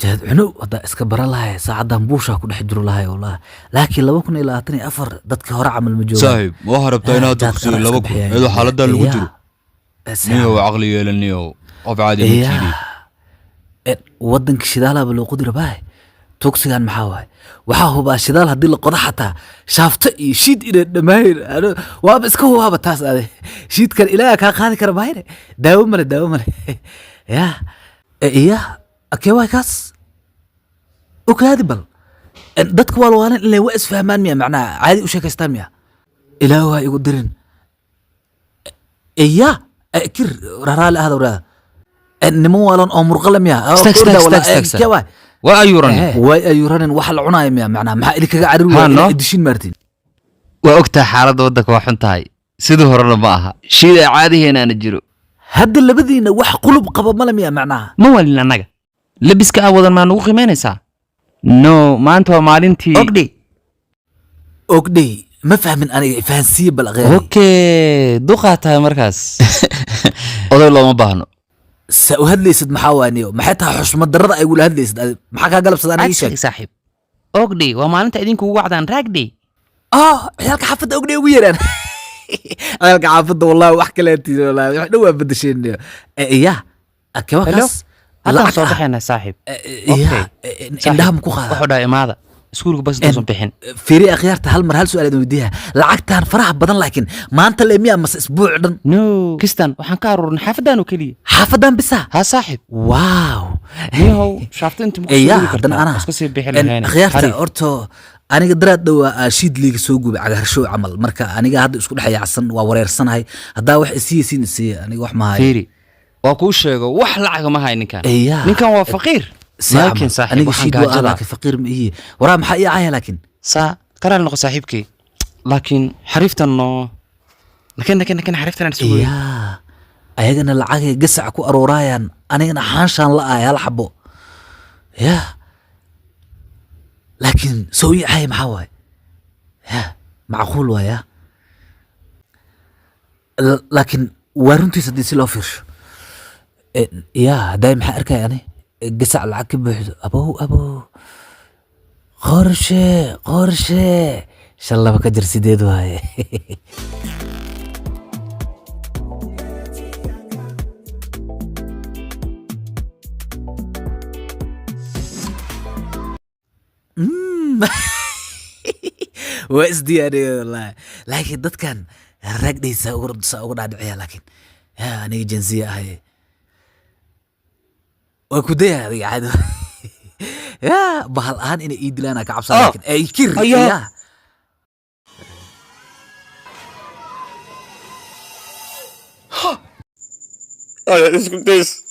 جهد عنو هذا اسكبر الله ساعة بوشا كل حجر الله والله لكن لو كنا إلى أتني أفر ضدك هراء عمل مجوز صاحب وهرب تاينات كسير لو كنا إذا حالة ده الوجر نيو عقلية للنيو قف عادي مكيدي ودنك شدالة بلو قدر باي توكسيغان محاواي waxaa hubaa shidaal haddii la qodo xataa shaafto iyo shiid inay dhammayn waaba iska hubaaba taas ade shiidkan ilaaha kaa qaadi kara mahayne daawo male ya iya akee waay kaas okaadi bal dadka waalwaalan ilay waa isfahmaan miya macnaha caadi u sheekaystaan miya ilaahu waa igu dirin iya kir raraali ahda waraada niman waalan oo murqala miya kee waay وأيورانين وحل عنايم يا معناه ما إلك عرّوا إدشين مارتين وأكتر حالة ودك وحنتاي سيده هرنا معها شيء عادي هنا نجرو هذا اللي بدينا وح قلوب قبل ملم يا معناه ما ولا نجا لبس كأول ما نوخي ما نسا ما أنت ومالنتي أوكدي ما فهم من أنا فانسي بالغير أوكي دقتها مركز والله ما بهنو سأهدليسد محاوانيو محيتها حشمة درد أقول هدليسد محاكا قلب صداني إيشك صاحب أوكدي وما أنت أدينك وعدان راكدي عيالك حافظ أوكدي ويران عيالك حافظ والله وحكي لأنتي والله نوى بدشين إياه أكواكس هذا صباحنا صاحب إياه عندها مكوخة وحدا إماذا سكولك بس دوسن بحين فيري أخيارته هل سؤال أدو يديها لعقتها فرح بدن لكن ما أنت اللي مياه مس أسبوع دن نو كستان وحنكارور حافظان وكلي حافظان بسا ها صاحب واو نيهو شافت أنت إياه دن أنا أخيارته أورتو أنا قدرت دو أشيد ليك سوق على هالشو عمل مركا أنا قاعد أسكول حياة عصن ووريرسن هاي هدا وح سي أنا وح ما هاي فيري وكوش وح لعق ما هاي نكان إياه نكان هو فقير لكن صاحب أنا شيد وأنا فقير مئية ورا محقية عاية لكن قرار نقول صاحبك لكن حرفت إنه لكن حرفت أنا نسوي يا أيجنا العاقة قسع كو أرورايان أنا جنا حانشان لا يا لحبو يا لكن سوي عاية محاوي يا معقول ويا لكن وارنتي سديسي لوفيش يا دايم حقركا يعني قسع العاقة أبو قرشة إن شاء الله بكجر سيديد وهاي واسدي يعني والله لكن دد كان الرقدي سأقول عدعيها لكن يا أنا جنسية هاي وكوديها هذه عادة يا بهالآن إني إيد لنا كعبصة لكن أي كير يا أنا اسكتيس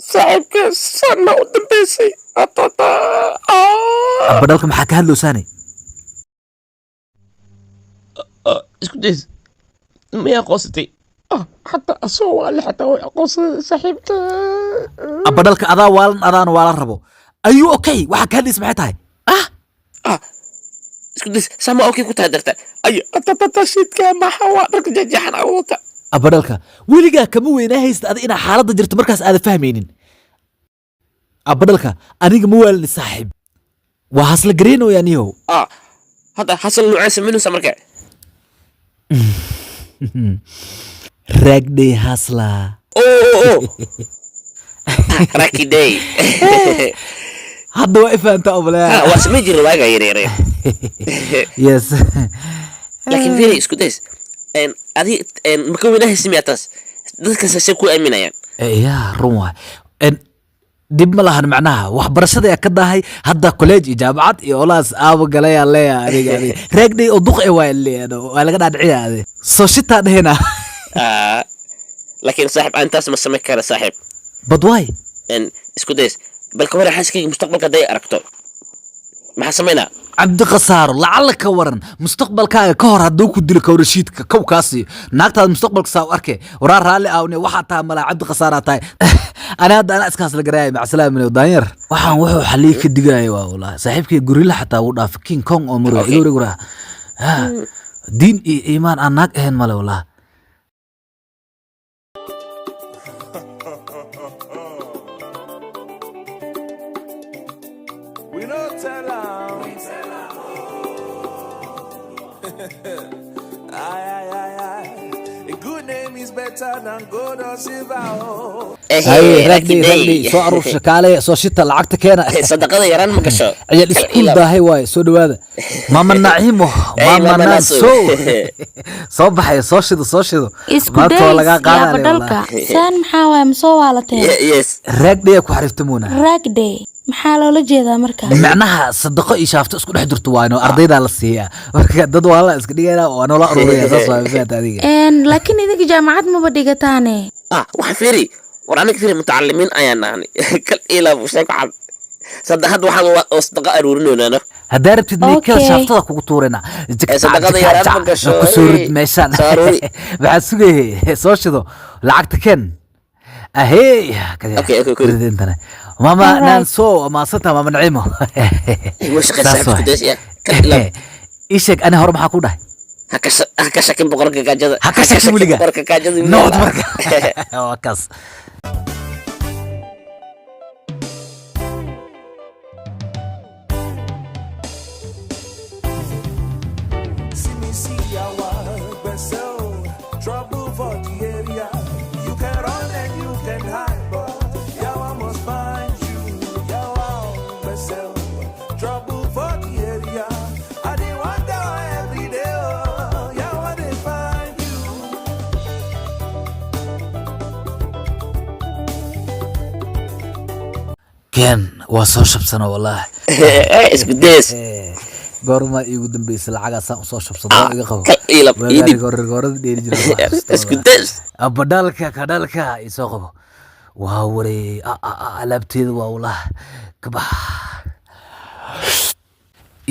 صاحبك سنة قدام بيسي بدلكم حكى هلو ثاني اسكتيس ما قصتي حتى أسوأ اللي حتى قص صاحبك بدلك أذا ولا ربو أيوه أوكي وحكى هلي سمعتها اسكتيس سما أوكي كنت هدرت أي أتشيت كما حوارك جاحنا عوضة أبدالك ويلقى كمو وينهيست أنا حالة جرت مركز هذا فاهمين أبدالك أنا موال صاحب وحصل جرينو يعني هو هذا حصل نوعاس منه سمرك راكدي حصلة أوه راكي داي هذا واقف أنت أبلا واسمي جري واقع يري يس لكن فيري اسكتيس ان ادي ان مكونها سمياتاس dadka saasay ku aaminayaan يا روح ان dib ma lahan macnaha waxbarashada ka dahay hadda college jaamacad iyo olaas aabo galay adiga reegday oo duq ee waa laga dhaadhiciyaa soo shita dhehena laakiin saaxib antaas ma samay kara saaxib badwaay in isku days balka hore xaaskii mustaqbalka day aragto maxaa sameynaa عبد قصار لعلك ورن مستقبل كهر هدوك دل كورشيد كوكاسي ناقتها المستقبل كساو أركي ورا رالي أوني وحتى ملا عبد قصار تاي أنا أسكاس القراية مع سلام من وداير وحو حليك الدقاية والله صاحبك غوريلا حتى ودا في كين كونغ أمره يقول يقول دين إيمان أناك هن ملا والله We no tell am. Ay, ay, ay, ay. A good name is better than gold or silver. Oh. هاي راقدي راقدي سو عروف شكالة سو شتا لعقت كينا صدقada yaraan ma gasho عيال اسكول داهي واي سو دوادا ماما نعيمو ماما نانسو سو بحي سو شدو isku ما days تو لغا yaa قادة badhalka saan maxaa waay ma soo waalateen yes راقدي كو حرفتمونا ragday maxaa loola jeedaa markaa معناها صدقو إي شافته اسكو دح درتو واينو أرضيدا لسيا marka dad wala iska dhigayna oo anoo la ururiya saas waa faanta adiga laakiin idinka jaamacad maba dhigataane waxa fiiri war aniga fiiri mutacalimiin ayaan nahay kal ilaa bushay ku cad saddex had waxaan wasdaqa aruurinaynaa haddaa rabtid ninkada shaaftada kugu tuurina sadaqada yaraan ma gasho ku soo rid meeshaan waxaa sugayay soo shido lacagta ken ahey Okay, cool. ridintana mama nanso maasanta mama nacimo wash qasab ku deesya kal ilaa ishak ana hor maxaa ku dhahay haka shakin boqorka gaajada haka shakin wiliga boqorka gaajada nood marka waa kaas See me see our vessel. Trouble for the area. You can run and you can hide, but Yawa must find you. Yawa vessel. Trouble for the area. I didn't wonder every day. Oh, Yawa they find you. ken waa soo shabsana wallahi isku dees goorma igu dambeysay lacagaasaan usoo shabsado iga qabo kal ilaa idib goorada dheeri jiray isku dees abadalka kadalka isoo qabo waa waray alaabteeda waa walah kabax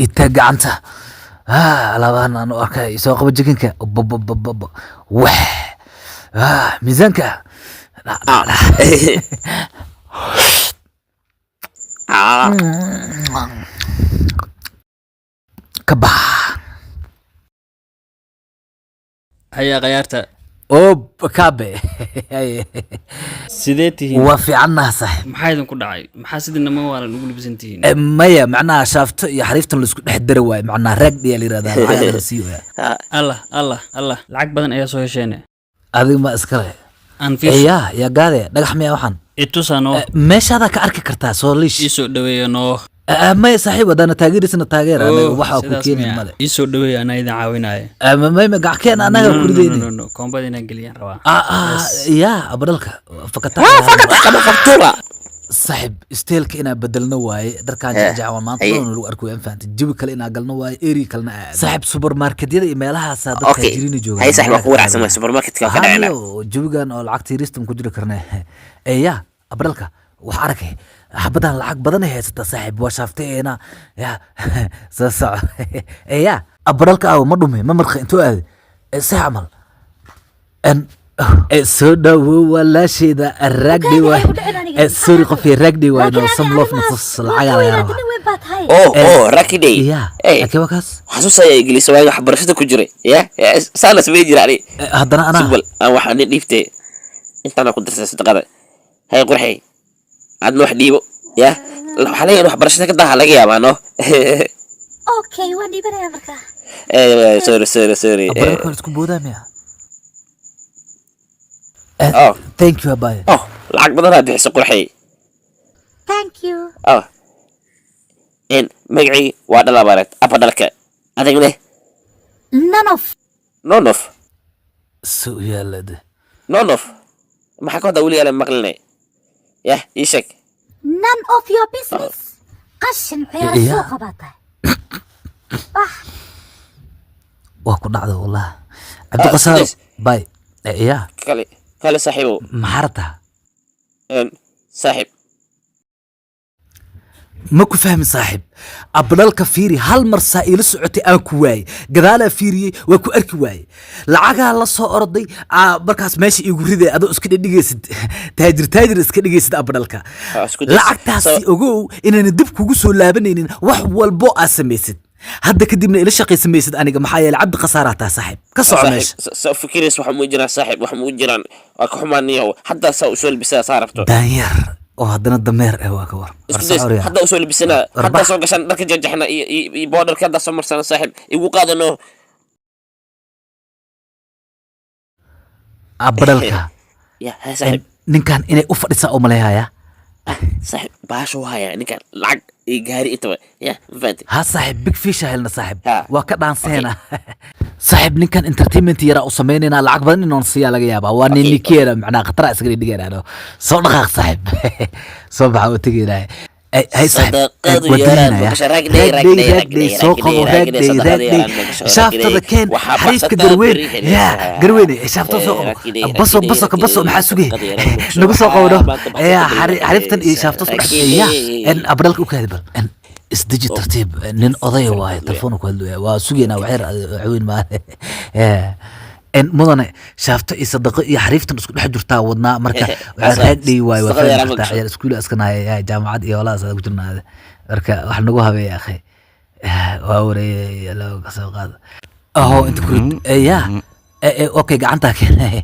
ita gacanta alaabahan aan u arkay isoo qabo jikinka wax miisaanka kabax hayaa khayaarta oo kaabe sidee tihiin waa fiicannaha saaxiib maxaa idinku dhacay maxaa sidii nama waalan ugu libsan tihiin maya macnaha shaafto iyo xariiftan laisku dhex dara waaye macnaha raagdhiyaa la yirahdaa lacag la sii waya allah lacag badan ayaa soo hesheene adiga ma iskale aan fiis yaa gaade dhagax miya waxaan itusanoo meeshaadaa ka arki kartaa soo liish iisoo dhaweeya noo maya saaxiib haddaana taageerisana taageer anaga waxa ku keenin male iisoo dhaweeya anaa idin caawinaya maya gacakeen anaga kurideyni koombada inaan geliyaan rabaa yaa abadhalka fakata kama qabtura saaxiib isteelka inaa bedelno waaye dharkaan jacjacawan maanta dhan lagu arko waan fahamtay jawi kale inaa galno waaye eri kalena aad saaxiib supermarketyada iyo meelahaasaa dadka jirina jooga hay saaxiib waa ku wanaagsan supermarketka ka dhacayna jawigan oo lacagta yariistan ku jiri karne yaa abadhalka wax arkay xabadan lacag badan ay haysataa saaxiib waa shaafteena yaa soo soco yaa abadhalka aw ma dhume ma marka intuu aaday si camal soo dhawo walaashayda raagdhi waay sorry qofkii raagdhi waay no some love nafs lacaga la yaraa rakidey yaa akee waa kaas xasuus ayaa ingiliis waayo waxbarashada ku jiray ya saana samey jira ani haddana anaa subal aan waxaa nin dhiibtay intaana ku darsay sadaqada hay qurxey aadna wax dhiibo ya waxaa leeyahay waxbarashada ka daha laga yaabaa no okay waan dhiibanaya markaa sorry abadhalka waa isku boodaa miya oh thank you abay lacag badan aad bixiso qurxey thank you magacii waa dhalabareed abadhalka adigne nonof soo yaalade nonof maxaa ka wadaa weligaa la maqlinay yah ii sheeg none of your business qashin ciyaar soo qabatay waa ku dhacda wallah cabdiqasaar bay yaa kale saaxiibow maxaa rabtaa saaxiib ma ku fahmi saaxiib abdhalka fiiri hal mar saa ila socotay aan ku waayey gadaalaa fiiriyey waa ku arki waayey lacagaa la soo orday markaas meesha igu riday adoo iska dhigaysid taajir iska dhigaysid abdhalka lacagtaasi ogow inaana dib kugu soo laabanaynin wax walbo aad samaysid hadda kadibna ila shaqaysamaysid aniga maxaa yeelay cabdi khasaaraa taa saaxiib ka soco meesha soo fikirays waxa muu jiraan saaxiib waxa muu jiraan waa ka xumaaniyo hadda saa u soo labisaa saa rabto daanyar oo haddana dameer waa ka war hadda usoo labisana hadda soo gashan dharka jajaxna iyo boodarka hadda soo marsana saaxiib igu qaadano abadalka ya hay saaxiib ninkan inay u fadhisaa oo maleeyaya saaxiib baasho haya ninkan lacag iyo gaari intaba ya mafahanti ha saaxiib big fish helna saaxiib Ha. waa ka dhaanseena saaxiib ninkan entertainment yara u sameynayna lacag badan inuu siiya laga yaabaa waa nin nikeera macnaa khatara iskaga dhigaynaano soo dhaqaaq saaxiib soo baxa u tegaynaa hay saaxiib Sadaqadu wadinaya yaraan, makasha raagday, soo qabo raagday shaaftada keen xariifka garweyn ya garweyne shaaftada soo qabo baso maxaa sugay nagu soo qabo ya xariiftan iyo shaaftada soo dhexeeya en abdalka u kaadi bal en isdeji tartiib nin oday waaye telefoon ku hadlaya waa sugeynaa waxyar caweyn maa en mudane shaafto iyo sadaqo iyo xariiftan isku dhex jirtaa wadnaa marka raagday waaye waa fahmi kartaa ciyaar iskuul askanaaya jaamacad iyo walaas ku jirnaade marka wax nagu habeeya akhay waa wareeyay loo ka soo qaado aho inta ku ya okay gacantaa keenay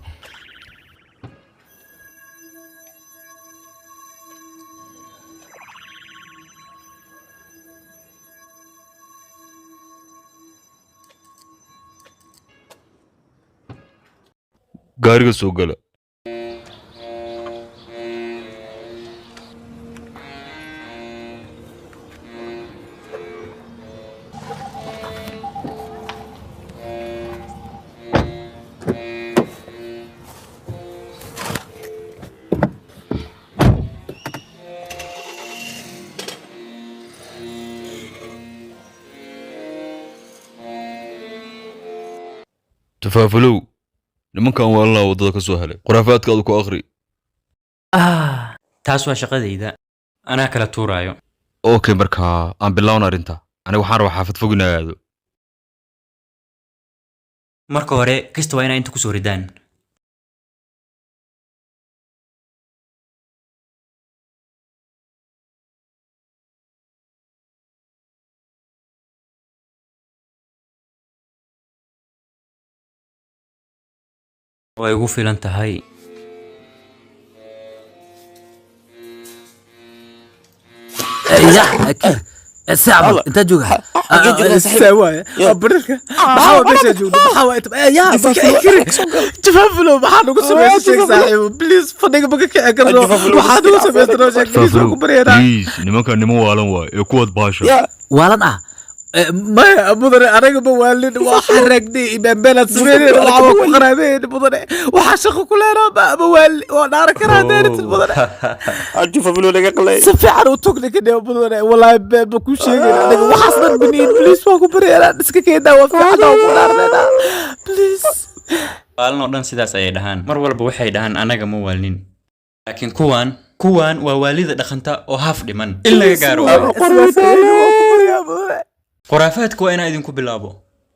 gaariga soo gala tafaafulow nimankan waa la wadada ka soo helay qoraafaadkaadu ku akhri taas waa shaqadayda anaa kala tuuraayo okay markaa aan bilowna arrinta aniga waxaan rabaa xaafad fog inaa aado marka hore kasta waa inaa inta ku soo ridaan way ugu filan tahay ya akir ساعة انت جوها سوايا بريرك بحاول باش اجود بحاول يا تفهملو بحاول نقول سميت شيك صاحب بليز فدق بك كاكرو بحاول سميت روجك بليز بريرا بليز nimankan nimo waalan waay ee kuwad baasha waalan ah ما مدن أنا بوالد وحرقني إمام بلد سميني وعوا قرابين مدن وحشق كلنا بوالد ونار كرادين مدن أشوف فلو لك قلي سفي عرو توكلي كده مدن والله بكل شيء أنا وحصل بنين بليز واقو بريرا نسكي كده وفعنا ونار لنا بليز waalin oo dhan sidaas ayay dhahaan mar walba waxay dhahaan anaga ma waalnin laakiin kuwan waa waalida dhaqanta oo haaf dhiman in laga gaaro qoraafaadku waa inaa idinku bilaabo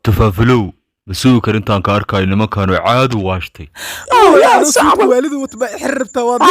tafaafulow masuugi karintaan ka arkayo nimankan oo caadu waashtay والد وتبع حربته واضح